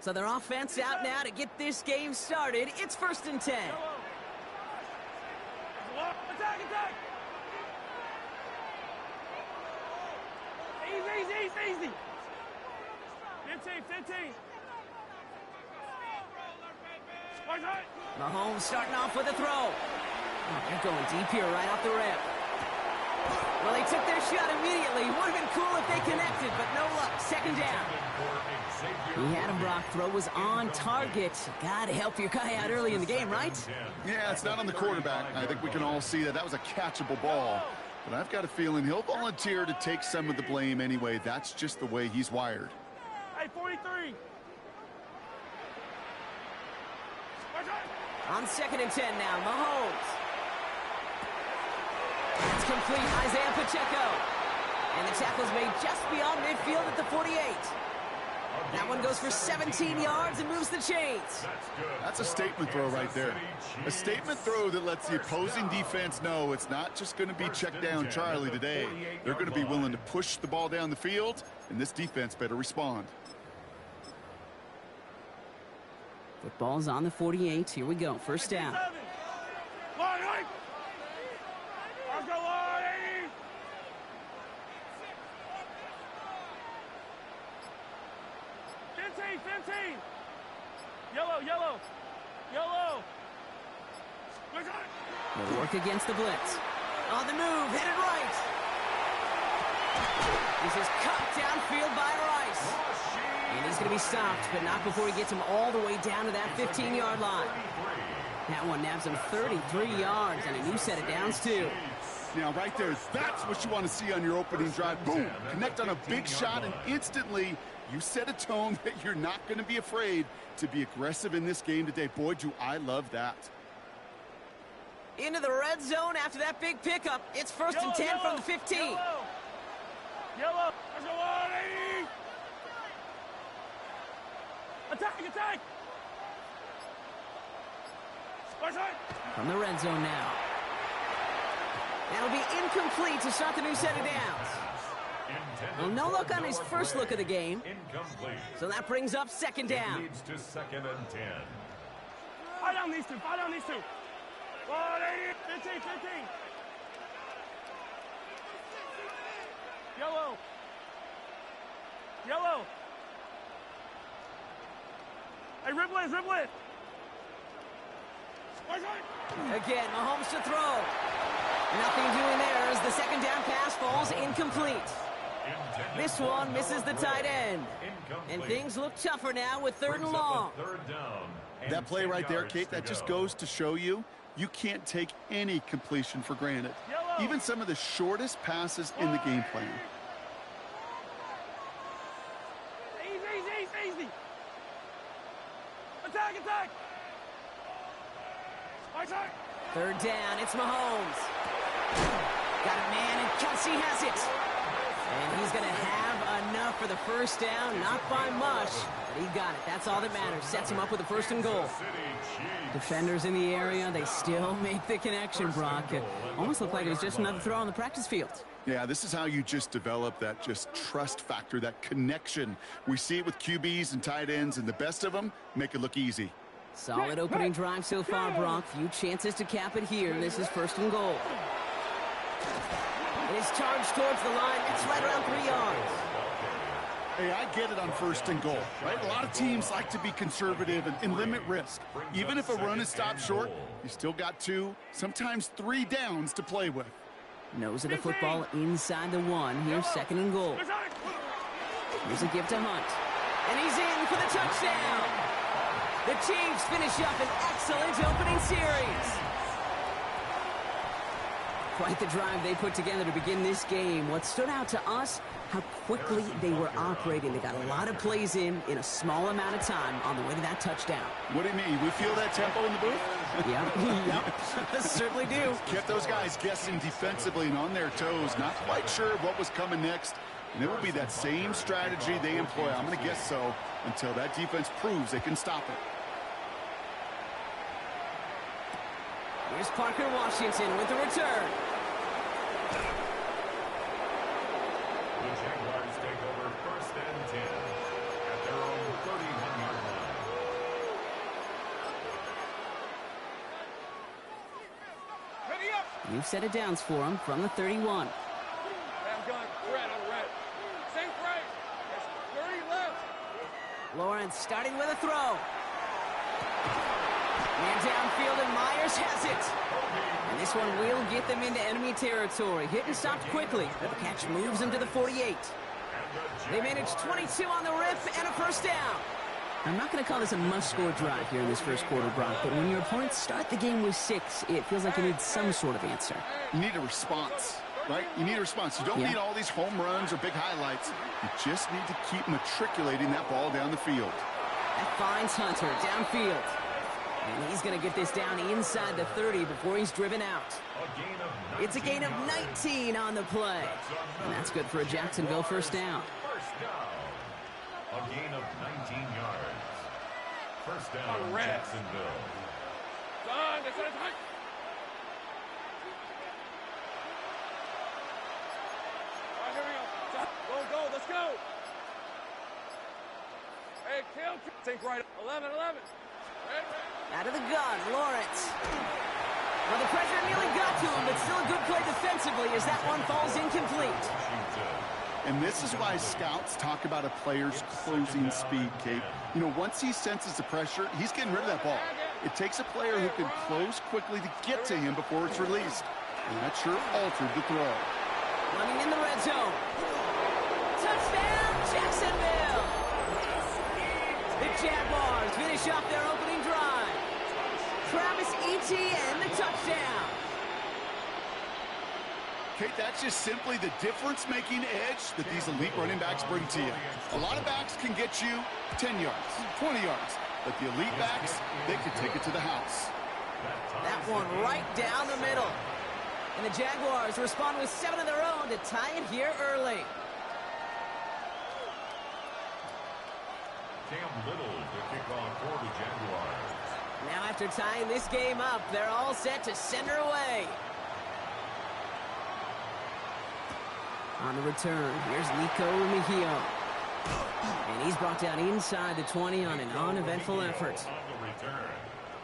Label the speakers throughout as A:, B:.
A: So their offense out now to get this game started. It's 1st and 10.
B: Attack, attack! Easy. 15.
A: Mahomes starting off with a throw. Oh, they're going deep here right off the rip. Well, they took their shot immediately. Would have been cool if they connected, but no luck. 2nd down. He had him, Brock. Throw was on target. Got to help your guy out early in the game, right?
C: Yeah, it's not on the quarterback. I think we can all see that was a catchable ball. But I've got a feeling he'll volunteer to take some of the blame anyway. That's just the way he's wired.
B: Hey, 43.
A: On 2nd and 10 now, Mahomes. It's complete, Isaiah Pacheco. And the tackle's made just beyond midfield at the 48. That one goes for 17 yards and moves the chains.
C: That's a statement throw right there. A statement throw that lets the opposing defense know it's not just going to be check down Charlie today. They're going to be willing to push the ball down the field, and this defense better respond.
A: Football's on the 48. Here we go. 1st down.
B: Let's go, 15. Yellow.
A: They'll work against the blitz. On the move, hit it right. This is cut downfield by Rice. And he's going to be stopped, but not before he gets him all the way down to that 15-yard line. That one nabs him 33 yards and a new set of downs, too.
C: Now, right there, that's what you want to see on your opening drive. Boom! Connect on a big shot, and instantly you set a tone that you're not going to be afraid to be aggressive in this game today. Boy, do I love that.
A: Into the red zone after that big pickup. It's 1st and 10 from the 15.
B: Yellow. Let's go, 80. Attack.
A: From the red zone now. That'll be incomplete to start the new set of downs. Well, no look on his first look of the game. So that brings up 2nd down.
D: Leads to 2nd and 10.
B: Fight down these two. 15. Yellow. Hey, ribble it.
A: Again, Mahomes to throw. Nothing doing there as the 2nd down pass falls incomplete. This one misses the tight end. And things look tougher now with 3rd and long.
C: That play right there, Kate, that just goes to show you can't take any completion for granted. Even some of the shortest passes in the game plan.
B: Easy. Attack.
A: 3rd down, it's Mahomes. Got a man, and Kelsey has it. And he's going to have enough for the 1st down, not by much, but he got it. That's all that matters. Sets him up with a 1st and goal. Defenders in the area, they still make the connection, Brock. It almost looked like it was just another throw on the practice field.
C: Yeah, this is how you just develop that just trust factor, that connection. We see it with QBs and tight ends, and the best of them make it look easy.
A: Solid opening drive so far, Brock. Few chances to cap it here. This is 1st and goal. It is charged towards the line. It's right around 3 yards.
C: Hey, I get it on 1st and goal, right? A lot of teams like to be conservative and limit risk. Even if a run is stopped short, you still got 2, sometimes 3 downs to play with.
A: Nose of the football inside the 1. Here's 2nd and goal. Here's a give to Hunt. And he's in for the touchdown. The Chiefs finish up an excellent opening series. Quite the drive they put together to begin this game. What stood out to us, how quickly they were operating. They got a lot of plays in a small amount of time on the way to that touchdown.
C: What do you mean? We feel that tempo in the booth?
A: Yep. Certainly do.
C: Kept those guys guessing defensively and on their toes, not quite sure what was coming next. And it will be that same strategy they employ, I'm going to guess so, until that defense proves they can stop it.
A: Here's Parker Washington with the return.
D: The Jaguars take over 1st and 10 at their own 31-yard line.
A: You've set it downs for him from the 31.
B: Hey, I'm going red on red. Sink right. There's 30 left.
A: Lawrence starting with a throw. Man downfield, and Myers has it. And this one will get them into enemy territory. Hit and stopped quickly, but the catch moves them to the 48. They managed 22 on the rip and a first down. I'm not going to call this a must-score drive here in this first quarter, Brock, but when your opponents start the game with 6, it feels like you need some sort of answer.
C: You need a response, right? You need a response. You don't need all these home runs or big highlights. You just need to keep matriculating that ball down the field.
A: That finds Hunter downfield. And he's going to get this down inside the 30 before he's driven out. It's a gain of 19 on the play. And that's good for a Jacksonville first down.
D: A gain of 19 yards. First down, Jacksonville.
B: Done. That's it. All right, here we go. Go, let's go. Hey, kill. Sink right. 11. Red.
A: Out of the gun, Lawrence. Well, the pressure nearly got to him, but still a good play defensively as that one falls incomplete.
C: And this is why scouts talk about a player's closing speed, Kate. You know, once he senses the pressure, he's getting rid of that ball. It takes a player who can close quickly to get to him before it's released. And that sure altered the throw.
A: Running in the red zone. Touchdown, Jacksonville! The Jaguars finish off their opening drive. Travis Etienne, the touchdown.
C: Kate, that's just simply the difference-making edge that these elite running backs bring to you. A lot of backs can get you 10 yards, 20 yards, but the elite backs, they can take it to the house.
A: That one right down the middle. And the Jaguars respond with 7 of their own to tie it here early.
D: Cam Little to kick off for the Jaguars.
A: Now after tying this game up, they're all set to send her away. On the return, here's Nico Mejia. And he's brought down inside the 20 on an uneventful effort.
D: On the return,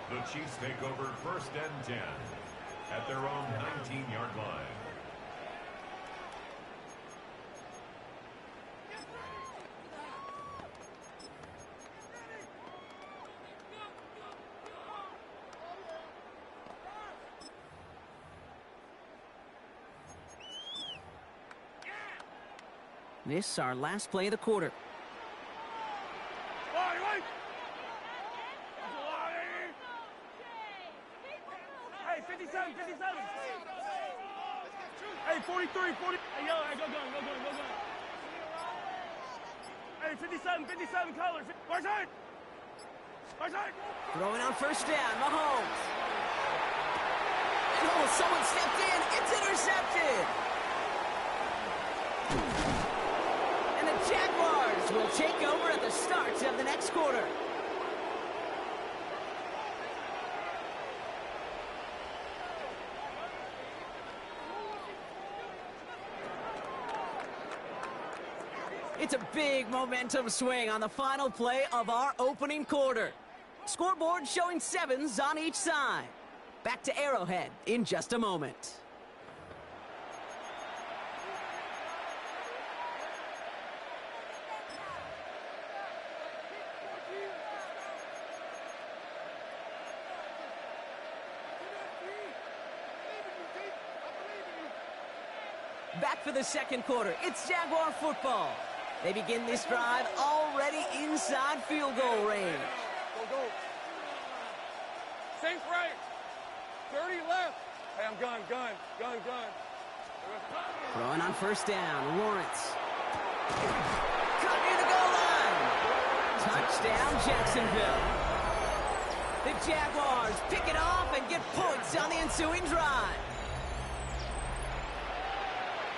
D: the Chiefs take over first and 10 at their own 19-yard line.
A: This is our last play of the quarter.
B: Wait. Hey, 57. Hey, 43, 40. Hey, yo, hey, go. Hey, 57 colors. Right side.
A: Throwing on first down, Mahomes. Oh, someone stepped in. It's intercepted. And the Jaguars will take over at the start of the next quarter. It's a big momentum swing on the final play of our opening quarter. Scoreboard showing 7s on each side. Back to Arrowhead in just a moment. Back for the second quarter. It's Jaguar football. They begin this drive already inside field goal range.
B: Go. Sink right. 30 left. Hey, I'm gun.
A: Throwing on first down, Lawrence. Cut near the goal line. Touchdown, Jacksonville. The Jaguars pick it off and get points on the ensuing drive.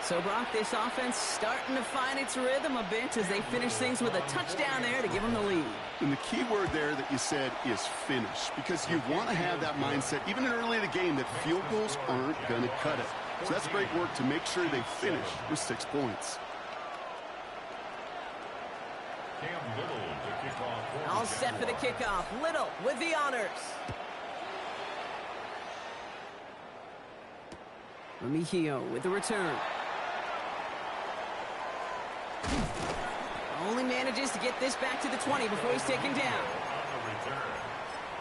A: So, Brock, this offense starting to find its rhythm a bit as they finish things with a touchdown there to give them the lead.
C: And the key word there that you said is finish, because you want to have that mindset, even early in the game, that field goals aren't going to cut it. So that's great work to make sure they finish with 6 points.
D: Cam Little to kick off.
A: All set for the kickoff. Little with the honors. Remigio with the return. Only manages to get this back to the 20 before he's taken down.
D: On the return,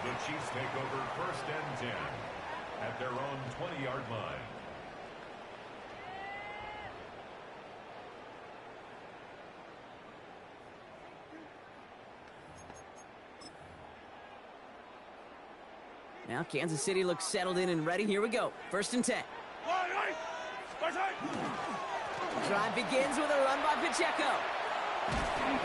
D: the Chiefs take over 1st and 10 at their own 20-yard line.
A: Now Kansas City looks settled in and ready. Here we go. 1st and 10. Drive begins with a run by Pacheco.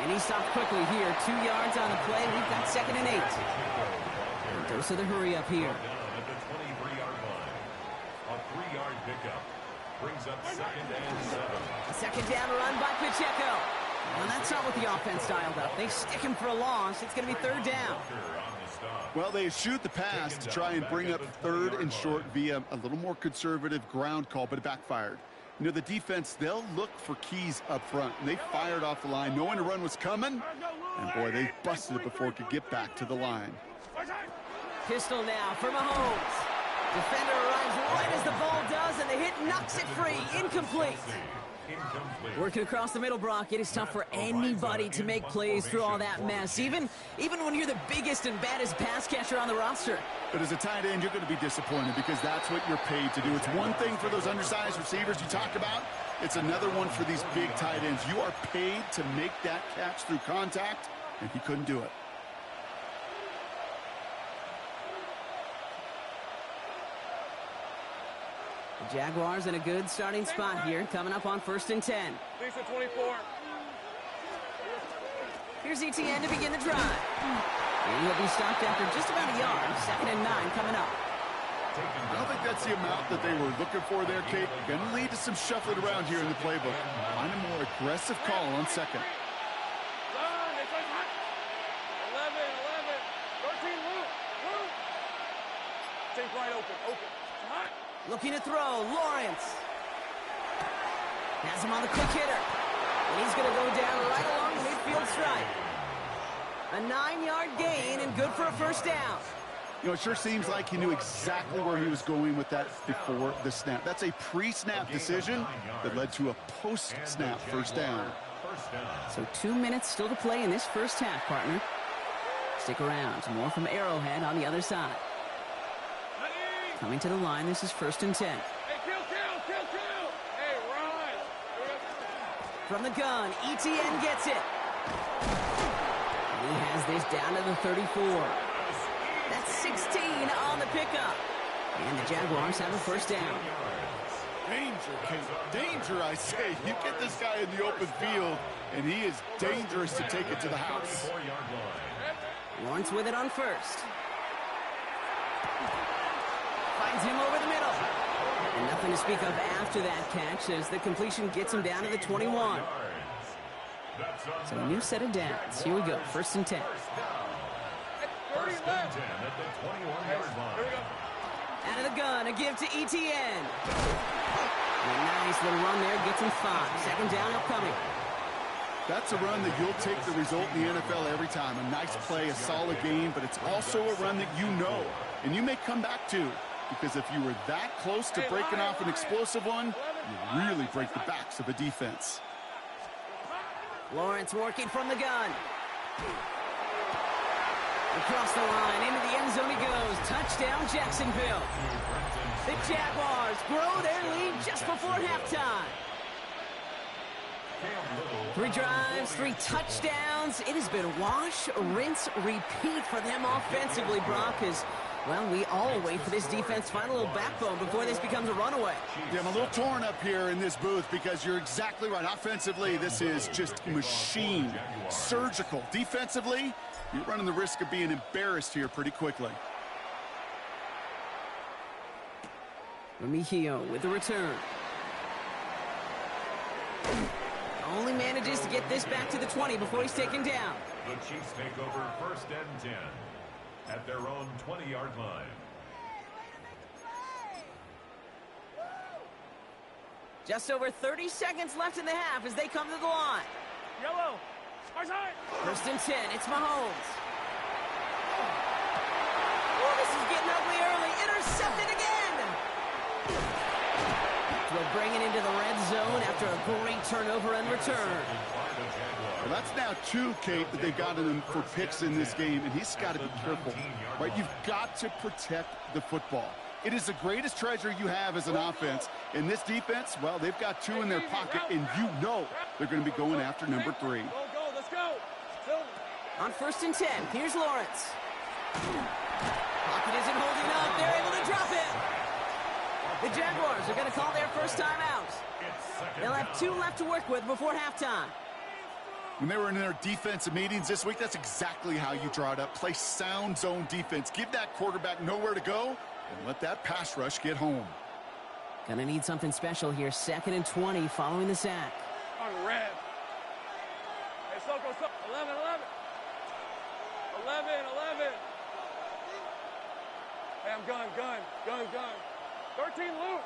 A: And he stopped quickly here. 2 yards on the play. We've got 2nd and 8. And dose of the hurry up here.
D: Down at the 23-yard line. A 3-yard pickup brings up 2nd and 7.
A: A 2nd down run by Pacheco. Well, that's not what the offense dialed up. They stick him for a loss. It's going to be 3rd down.
C: Well, they shoot the pass to try and bring up 3rd and short via a little more conservative ground call, but it backfired. You know, the defense, they'll look for keys up front, and they fired off the line knowing the run was coming, and boy, they busted it before it could get back to the line.
A: Pistol now for Mahomes. Defender arrives right as the ball does, and the hit knocks it free. Incomplete. Working across the middle, Brock, it is tough for anybody to make plays through all that mess, even when you're the biggest and baddest pass catcher on the roster.
C: But as a tight end, you're going to be disappointed because that's what you're paid to do. It's one thing for those undersized receivers you talk about. It's another one for these big tight ends. You are paid to make that catch through contact, and he couldn't do it.
A: The Jaguars in a good starting spot here, coming up on 1st and 10.
B: Lisa 24.
A: Here's ETN to begin the drive. And he'll be stopped after just about a yard. 2nd and 9 coming up.
C: I don't think that's the amount that they were looking for there, Kate. Going to lead to some shuffling around here in the playbook. Find a more aggressive call on 2nd.
B: 11, 13, Luke. Think right open. Hot.
A: Looking to throw, Lawrence. Has him on the quick hitter. And he's going to go down right along the midfield stripe. A 9-yard gain and good for a 1st down.
C: You know, it sure seems like he knew exactly where he was going with that before the snap. That's a pre-snap decision that led to a post-snap 1st down.
A: So 2 minutes still to play in this 1st half, partner. Stick around. More from Arrowhead on the other side. Coming to the line, this is 1st and 10.
B: Hey, kill. Hey, run.
A: From the gun, ETN gets it. And he has this down to the 34. That's 16 on the pickup. And the Jaguars have a 1st down.
C: Danger, Kate. Danger, I say. You get this guy in the open field, and he is dangerous to take it to the house.
A: Lawrence with it on 1st. Finds him over the middle. And nothing to speak of after that catch as the completion gets him down to the 21. So a new set of downs. Here we go. 1st and 10.
B: 30 left.
D: At the 21-yard line.
B: Here we go.
A: Out of the gun, a give to ETN. And a nice little run there, gets him 5. 2nd down upcoming.
C: That's a run that you'll take the result in the NFL every time. A nice play, a solid game, but it's also a run that you know, and you may come back to, because if you were that close to breaking off an explosive one, you really break the backs of a defense.
A: Lawrence working from the gun. Across the line, into the end zone he goes. Touchdown, Jacksonville. The Jaguars grow their lead just before halftime. 3 drives, 3 touchdowns. It has been wash, rinse, repeat for them offensively, Brock, as, well, we all wait for this defense to find a little backbone before this becomes a runaway.
C: Yeah, I'm a little torn up here in this booth because you're exactly right. Offensively, this is just machine, surgical. Defensively, you're running the risk of being embarrassed here pretty quickly.
A: Remigio with the return. Only manages to get this back to the 20 before he's taken down.
D: The Chiefs take over 1st and 10 at their own 20-yard line.
A: Just over 30 seconds left in the half as they come to the line.
B: Yellow. Far side.
A: 1st and 10, it's Mahomes. Oh, this is getting ugly early. Intercepted again. bring it into the red zone after a great turnover and return.
C: Well, that's now 2, Kate, that they got in him for picks in this game, and he's got to be careful. Right? You've got to protect the football. It is the greatest treasure you have as an offense. In this defense, well, they've got 2 in their pocket, and you know they're going to be going after number 3.
B: Go, let's go.
A: On 1st and 10, here's Lawrence. Pocket isn't holding up. They're able to drop it. The Jaguars are going to call their first time out. They'll have 2 left to work with before halftime.
C: When they were in their defensive meetings this week, that's exactly how you draw it up. Play sound zone defense. Give that quarterback nowhere to go, and let that pass rush get home.
A: Gonna need something special here. 2nd and 20 following the sack.
B: On red. Hey, so 11. 11. Hey, I'm gun. 13, Luke.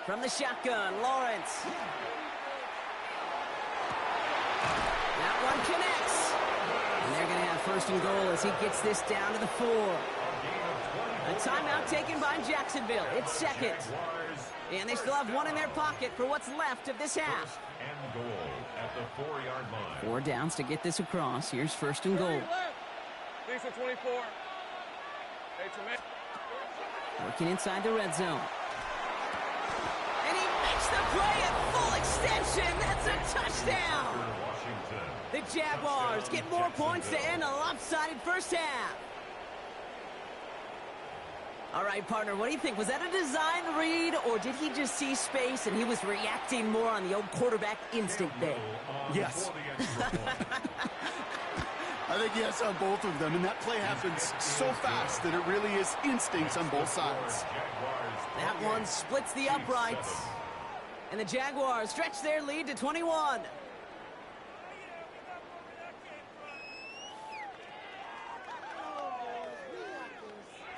A: From the shotgun, Lawrence. That one connects. And they're going to have 1st and goal as he gets this down to the 4. A timeout taken by Jacksonville. It's 2nd. And they still have 1 in their pocket for what's left of this half.
D: And goal at the 4-yard line.
A: 4 downs to get this across. Here's 1st and goal.
B: Decent 24. Hey, Tremaine.
A: Working inside the red zone. And he makes the play at full extension. That's a touchdown. The Jaguars get more points to end a lopsided first half. All right, partner, what do you think? Was that a design read, or did he just see space and he was reacting more on the old quarterback instinct there?
C: Yes. I think yes on both of them, and that play happens so fast that it really is instincts on both sides.
A: That one splits the uprights, and the Jaguars stretch their lead to 21.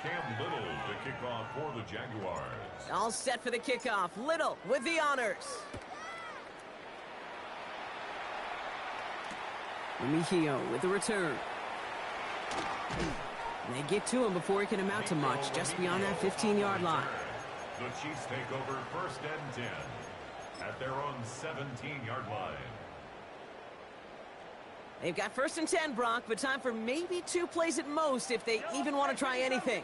D: Cam Little to kick off for the Jaguars.
A: All set for the kickoff. Little with the honors. Mejio with the return. And they get to him before he can amount to much, just beyond that 15-yard line.
D: The Chiefs take over 1st and 10 at their own 17-yard line.
A: They've got 1st and 10, Brock, but time for maybe 2 plays at most if they even want to try anything.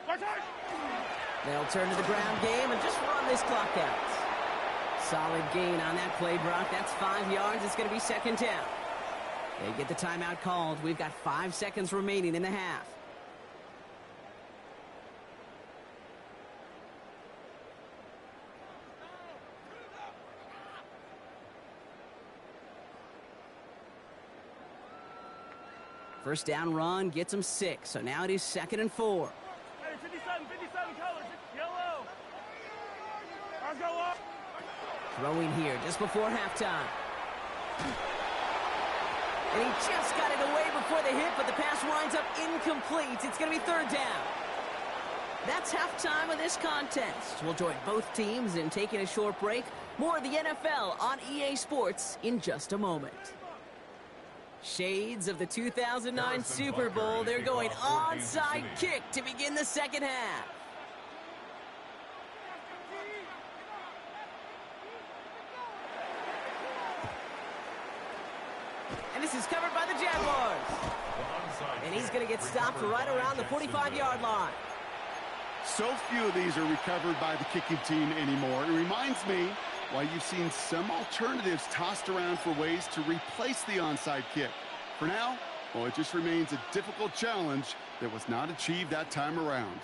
A: They'll turn to the ground game and just run this clock out. Solid gain on that play, Brock. That's 5 yards. It's going to be 2nd down. They get the timeout called. We've got 5 seconds remaining in the half. First down run gets him 6, so now it is 2nd and 4.
B: Hey, 57 colors, yellow. Ours go up.
A: Throwing here just before halftime. And he just got it away before the hit, but the pass winds up incomplete. It's going to be 3rd down. That's halftime of this contest. We'll join both teams in taking a short break. More of the NFL on EA Sports in just a moment. Shades of the 2009 Super Bowl. They're going onside kick to begin the 2nd half. And this is covered by the Jaguars. And he's going to get stopped right around the 45-yard line.
C: So few of these are recovered by the kicking team anymore. It reminds me why you've seen some alternatives tossed around for ways to replace the onside kick. For now, well, it just remains a difficult challenge that was not achieved that time around.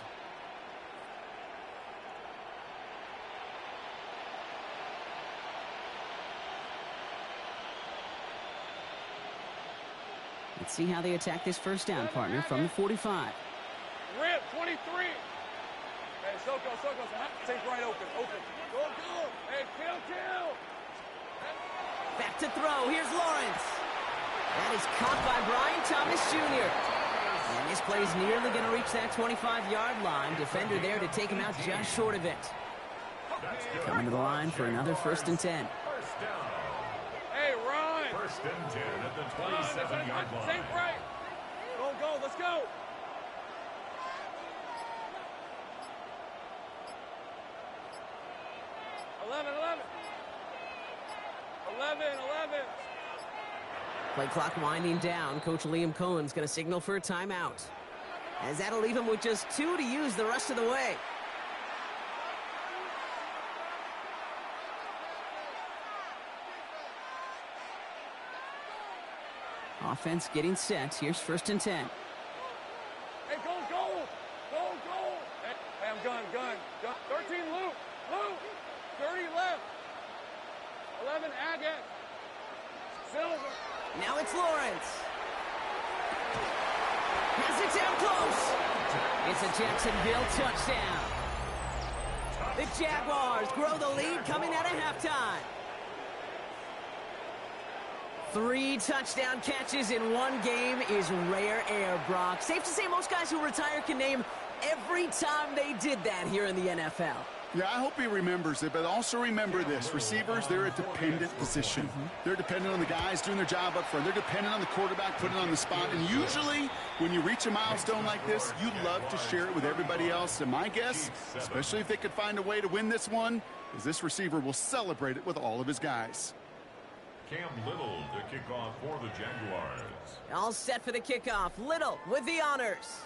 A: Let's see how they attack this first down, partner, from the 45.
B: Rip, 23. Hey, Soko. Take right open. Go. Hey, kill.
A: Back to throw. Here's Lawrence. That is caught by Brian Thomas Jr. And this play is nearly going to reach that 25-yard line. Defender there to take him out just short of it. Coming to the line for another 1st and 10.
D: First down.
B: Hey, Ron.
D: 1st and 10 at the 27-yard line.
B: Think right. Go. go, let's go. 11. 11.
A: Play clock winding down. Coach Liam Cohen's going to signal for a timeout, as that'll leave him with just 2 to use the rest of the way. Offense getting set. Here's 1st and 10.
B: Hey, go. Hey, I'm gun. 13, Luke. 30 left. 11, Agate. Silver.
A: Now it's Lawrence. Has it down close. It's a Jacksonville touchdown. The Jaguars grow the lead coming out of halftime. 3 touchdown catches in one game is rare air, Brock. Safe to say most guys who retire can name every time they did that here in the NFL.
C: Yeah, I hope he remembers it, but also remember this. Receivers, they're a dependent position. They're dependent on the guys doing their job up front. They're dependent on the quarterback putting it on the spot. And usually, when you reach a milestone like this, you love to share it with everybody else. And my guess, especially if they could find a way to win this one, is this receiver will celebrate it with all of his guys.
D: Cam Little to kick off for the Jaguars.
A: All set for the kickoff. Little with the honors.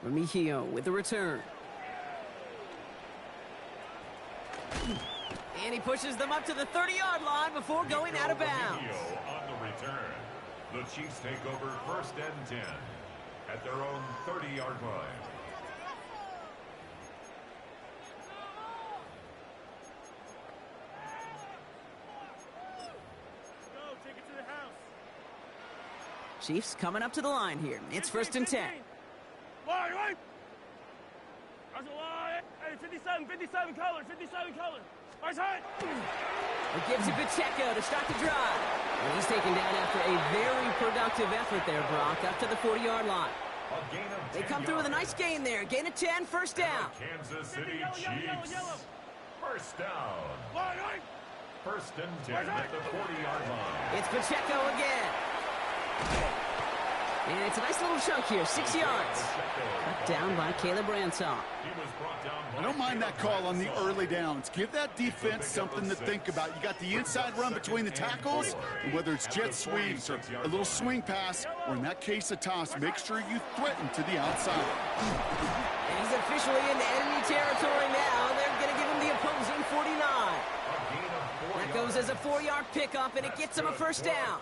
A: Remigio with the return. And he pushes them up to the 30-yard line before going out of bounds.
D: On the return. The Chiefs take over 1st and 10 at their own 30-yard line.
A: Chiefs coming up to the line here. It's 1st and 10.
B: Right. That's a line. Hey, 57 color. Right.
A: It gives it Pacheco to start the drive. And he's taken down after a very productive effort there, Brock, up to the 40-yard line. They come through with a nice gain there. Gain of 10, 1st down.
D: Kansas City Chiefs. 1st down. 1st and 10 at the 40-yard line.
A: It's Pacheco again. And it's a nice little chunk here, 6 yards. Cut down by Caleb Ransaw.
C: I don't mind that call on the early downs. Give that defense something to think about. You got the inside run between the tackles, and whether it's jet sweeps or a little swing pass, or in that case a toss, make sure you threaten to the outside.
A: And he's officially into enemy territory now. They're going to give him the opposing 49. That goes as a 4-yard pickup, and it gets him a 1st down.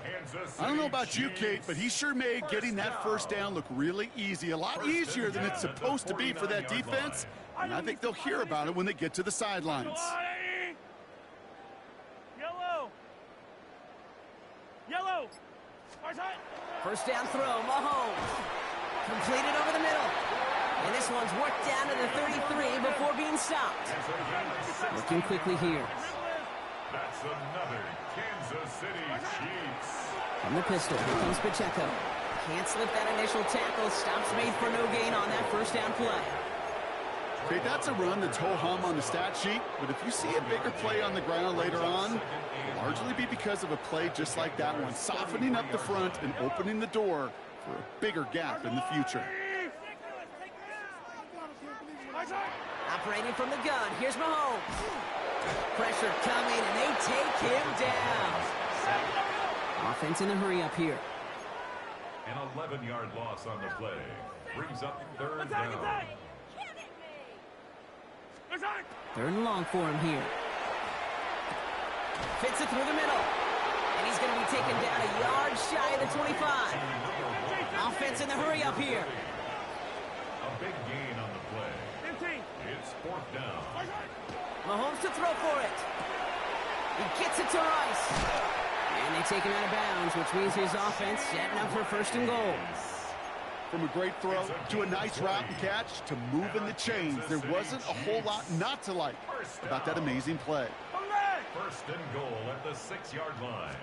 C: I don't know about you, Kate, but he sure made getting that 1st down look really easy. A lot easier than it's supposed to be for that defense. And I think they'll hear about it when they get to the sidelines.
B: Yellow.
A: 1st down throw, Mahomes. Completed over the middle. And this one's worked down to the 33 before being stopped. Looking quickly here.
D: That's another Kansas City Chiefs.
A: From the pistol, here comes Pacheco. Can't slip that initial tackle. Stops made for no gain on that 1st down play.
C: Okay, that's a run that's ho-hum on the stat sheet, but if you see a bigger play on the ground later on, it'll largely be because of a play just like that one, softening up the front and opening the door for a bigger gap in the future.
A: Operating from the gun, here's Mahomes. Pressure coming, and they take him down. Offense in a hurry up here.
D: An 11-yard loss on the play. Brings up 3rd down.
A: 3rd and long for him here. Fits it through the middle. And he's going to be taken down a yard shy of the 25. Offense in the hurry up here.
D: A big gain on the play.
B: 15.
D: It's 4th down.
A: Mahomes to throw for it. He gets it to Rice. And they take him out of bounds, which means his offense setting up for 1st and goal.
C: From a great throw to a nice route and catch to moving the chains, there wasn't a whole lot not to like about that amazing play.
D: 1st and goal at the 6-yard line.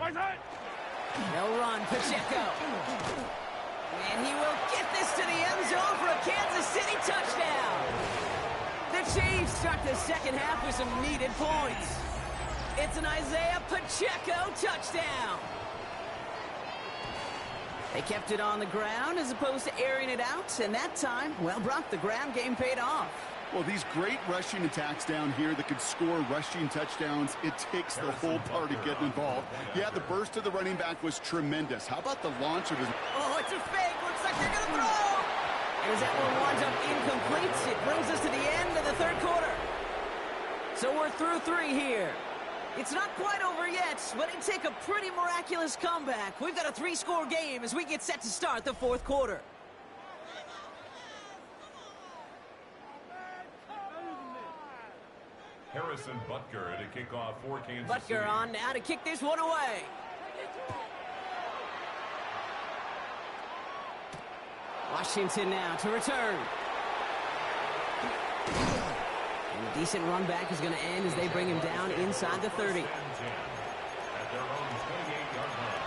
A: They'll run Pacheco. And he will get this to the end zone for a Kansas City touchdown. The Chiefs start the 2nd half with some needed points. It's an Isaiah Pacheco touchdown. They kept it on the ground as opposed to airing it out, and that time, well, Brock, the ground game paid off.
C: Well, these great rushing attacks down here that could score rushing touchdowns, it takes the whole party getting involved. Yeah, the burst of the running back was tremendous. How about the launch of his...
A: Oh, it's a fake. Looks like they're going to throw. And as that one winds up incomplete, it brings us to the end of the third quarter. So we're through 3 here. It's not quite over yet, but it'd take a pretty miraculous comeback. We've got a 3-score game as we get set to start the fourth quarter.
D: Harrison Butker to kick off for Kansas City.
A: Butker on now to kick this one away. Washington now to return. And a decent run back is going to end as they bring him down inside the 30.
D: At their own 28-yard line.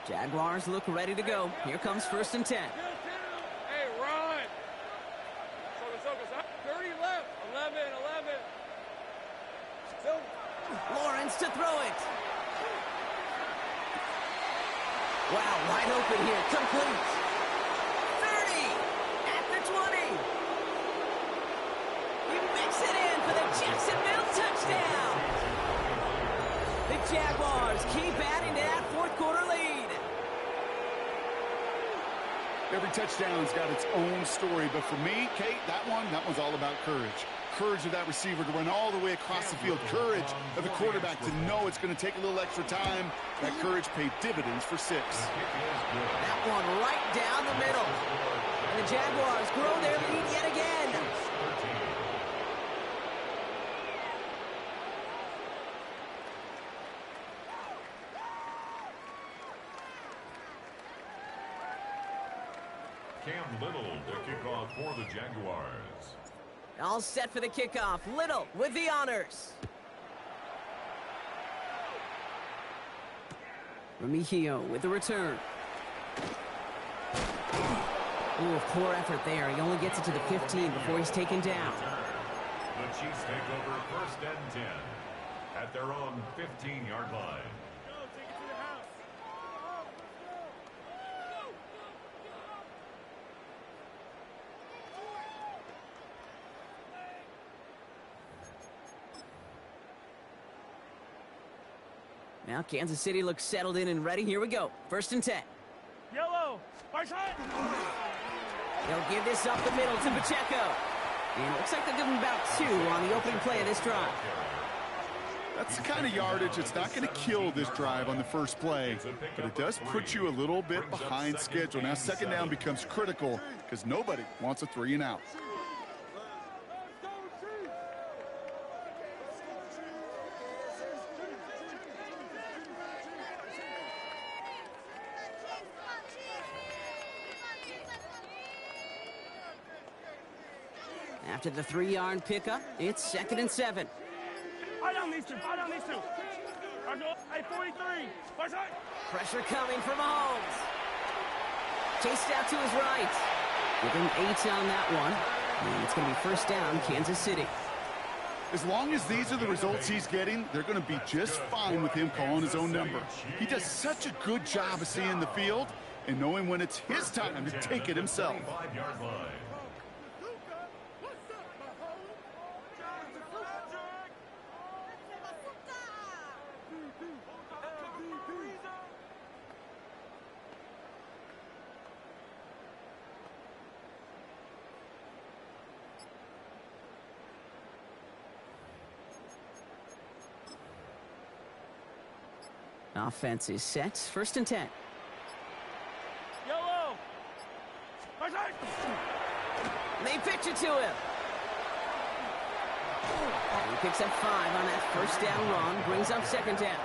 A: Jaguars look ready to go. Here comes 1st and 10.
B: Hey, run! Focus. 30 left. 11. Still.
A: Lawrence to throw it. Wow, wide open here. Complete. 30. At the 20. He makes it in for the Jacksonville touchdown. The Jaguars keep adding to that fourth quarter lead.
C: Every touchdown's got its own story, but for me, Kate, that one's all about courage. Courage of that receiver to run all the way across the field. Courage of the quarterback to know it's going to take a little extra time. That courage paid dividends for 6.
A: That one right down the middle. And the Jaguars grow their lead yet again.
D: Cam Little to kick off for the Jaguars.
A: All set for the kickoff. Little with the honors. Remigio with the return. Ooh, poor effort there. He only gets it to the 15 before he's taken down.
D: The Chiefs take over 1st and 10 at their own 15-yard line.
A: Now Kansas City looks settled in and ready. Here we go. 1st and 10.
B: Yellow. Right side.
A: They'll give this up the middle to Pacheco. And it looks like they'll give him about 2 on the opening play of this drive.
C: That's the kind of yardage that's not going to kill this drive on the first play, but it does put you a little bit behind schedule. Now 2nd down becomes critical because nobody wants a 3 and out.
A: After the 3-yard pickup, it's 2nd and 7.
B: I don't need to. Hey, 43. Right side.
A: Pressure coming from Mahomes. Chased out to his right. Give him 8 on that one. And it's going to be 1st down, Kansas City.
C: As long as these are the results he's getting, they're going to be just fine with him calling his own number. He does such a good job of seeing the field and knowing when it's his time to take it himself.
D: 5-yard line.
A: Offense is set. 1st and 10.
B: Yellow. Right side.
A: They pitch it to him. And he picks up 5 on that 1st down run. Brings up 2nd down.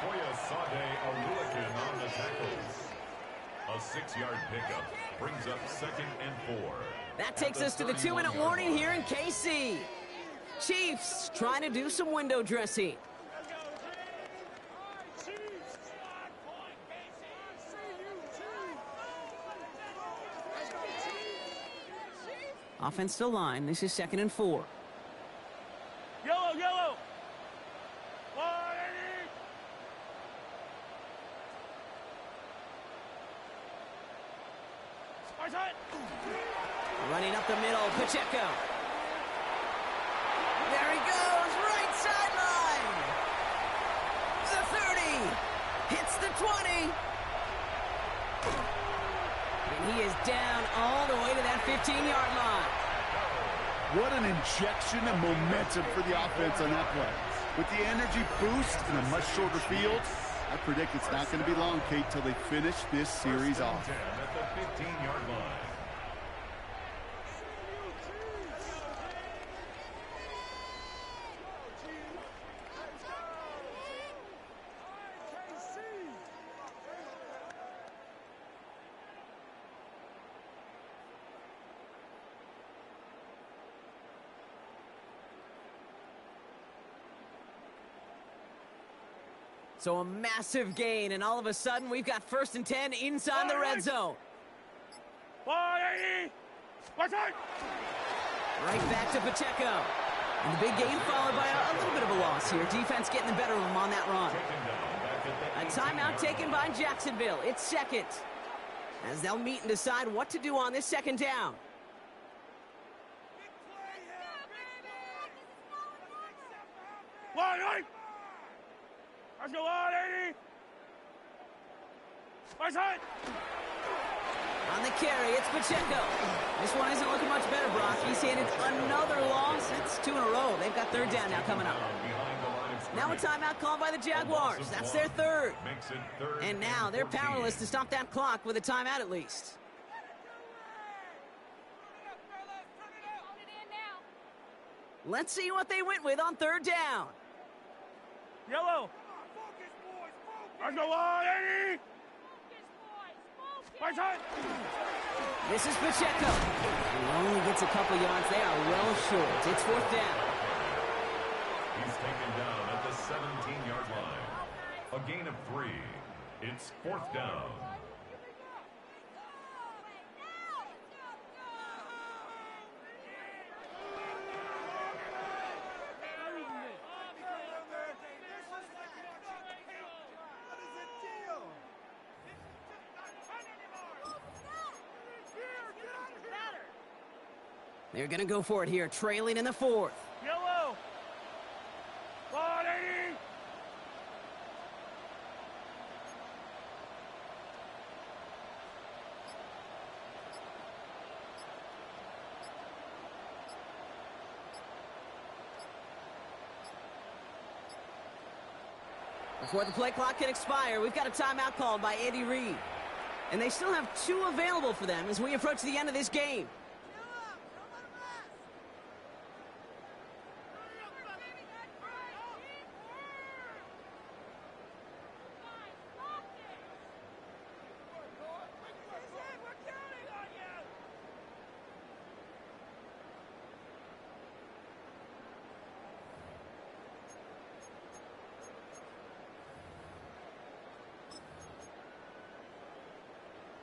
D: Koyasade Aruakin on the tackles. A 6-yard pickup brings up 2nd and 4.
A: That takes us to the 2-minute warning here in KC. Chiefs trying to do some window dressing. Offense to line. This is 2nd and 4.
B: Yellow, yellow. 180. Spice it.
A: Running up the middle, Pacheco. There he goes, right sideline. The 30. Hits the 20. And he is down all the way to that 15-yard line.
C: What an injection of momentum for the offense on that play. With the energy boost in a much shorter field, I predict it's not going to be long, Kate, till they finish this series off.
D: 10 at the 15-yard line.
A: So a massive gain, and all of a sudden, we've got 1st and 10 inside the red zone.
B: 180. Spice it.
A: Right back to Pacheco. And the big gain followed by a little bit of a loss here. Defense getting the better of them on that run. A timeout taken by Jacksonville. It's 2nd. As they'll meet and decide what to do on this 2nd down.
B: Let's go 180. Spice it.
A: On the carry, it's Pacheco. This one isn't looking much better, Brock. He's handed another loss. It's 2 in a row. They've got 3rd down now coming up. Now a timeout called by the Jaguars. That's their 3rd. And now they're powerless to stop that clock with a timeout at least. Let's see what they went with on 3rd down.
B: Yellow. Let's go 180. Spice it.
A: This is Pacheco. He only gets a couple yards. They are well short. It's 4th down.
D: He's taken down at the 17-yard line. A gain of 3. It's 4th down.
A: They're going to go for it here, trailing in the 4th.
B: Yellow. 180.
A: Before the play clock can expire, we've got a timeout called by Andy Reid. And they still have 2 available for them as we approach the end of this game.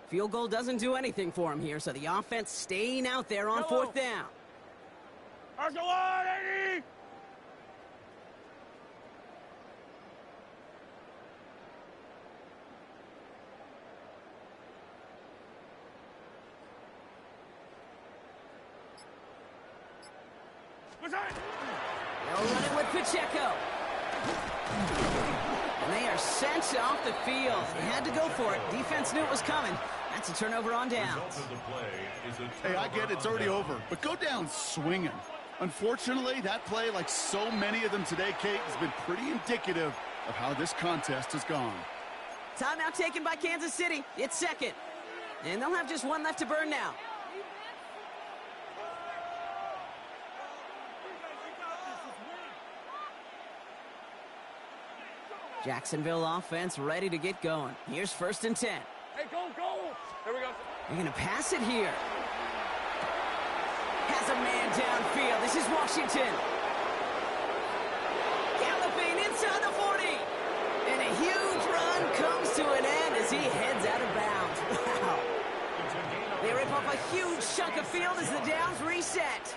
A: Field goal doesn't do anything for him here, so the offense staying out there on 4th down.
B: Let's go 180.
A: They'll run it with Pacheco. And they are sent off the field. They had to go for it. Defense knew it was coming. That's a turnover on downs.
C: Hey, I get it's already over, but go down swinging. Unfortunately, that play, like so many of them today, Kate, has been pretty indicative of how this contest has gone.
A: Timeout taken by Kansas City. It's 2nd. And they'll have just 1 left to burn now. Jacksonville offense ready to get going. Here's 1st and 10.
B: Hey, go, go. Here we go.
A: They're going to pass it here. Has a man downfield. This is Washington. Galloping inside the 40. And a huge run comes to an end as he heads out of bounds. Wow.
D: It's a gain of
A: They rip off a huge chunk of field as the downs reset.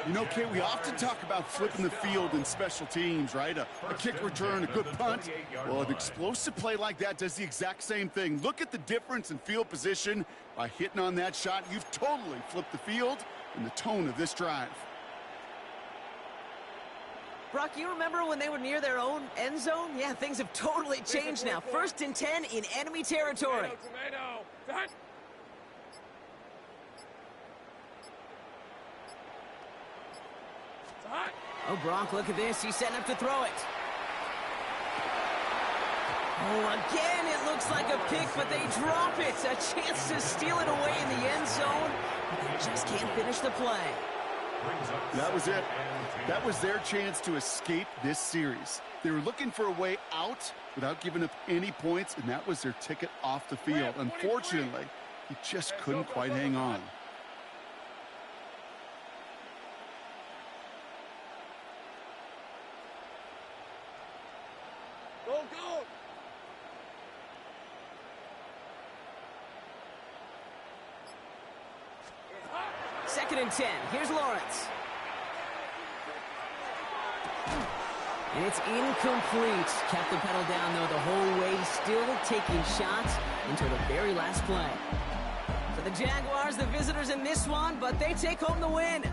C: You know, Kate, we often talk about flipping the field in special teams, right? A kick return, a good punt. Well, an explosive play like that does the exact same thing. Look at the difference in field position. By hitting on that shot, you've totally flipped the field and the tone of this drive.
A: Brock, you remember when they were near their own end zone? Yeah, things have totally changed now. 1st and 10 in enemy territory.
B: Tomato. Done.
A: Oh, Brock, look at this. He's setting up to throw it. Oh, again, it looks like a pick, but they drop it. A chance to steal it away in the end zone. They just can't finish the play.
C: That was it. That was their chance to escape this series. They were looking for a way out without giving up any points, and that was their ticket off the field. Unfortunately, he just couldn't quite hang on.
B: Go, go!
A: 2nd and 10. Here's Lawrence. And it's incomplete. Kept the pedal down, though, the whole way. Still taking shots until the very last play. So the Jaguars, the visitors in this one, but they take home the win.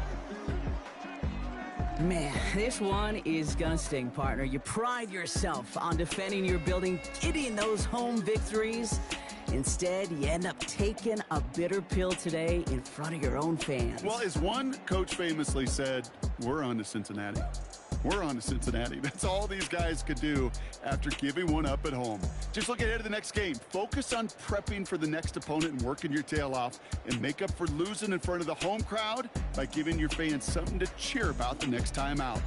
A: Man, this one is gonna sting, partner. You pride yourself on defending your building, getting those home victories. Instead, you end up taking a bitter pill today in front of your own fans.
C: Well, as one coach famously said, we're on to Cincinnati. We're on to Cincinnati. That's all these guys could do after giving one up at home. Just look ahead to the next game. Focus on prepping for the next opponent and working your tail off, and make up for losing in front of the home crowd by giving your fans something to cheer about the next time out.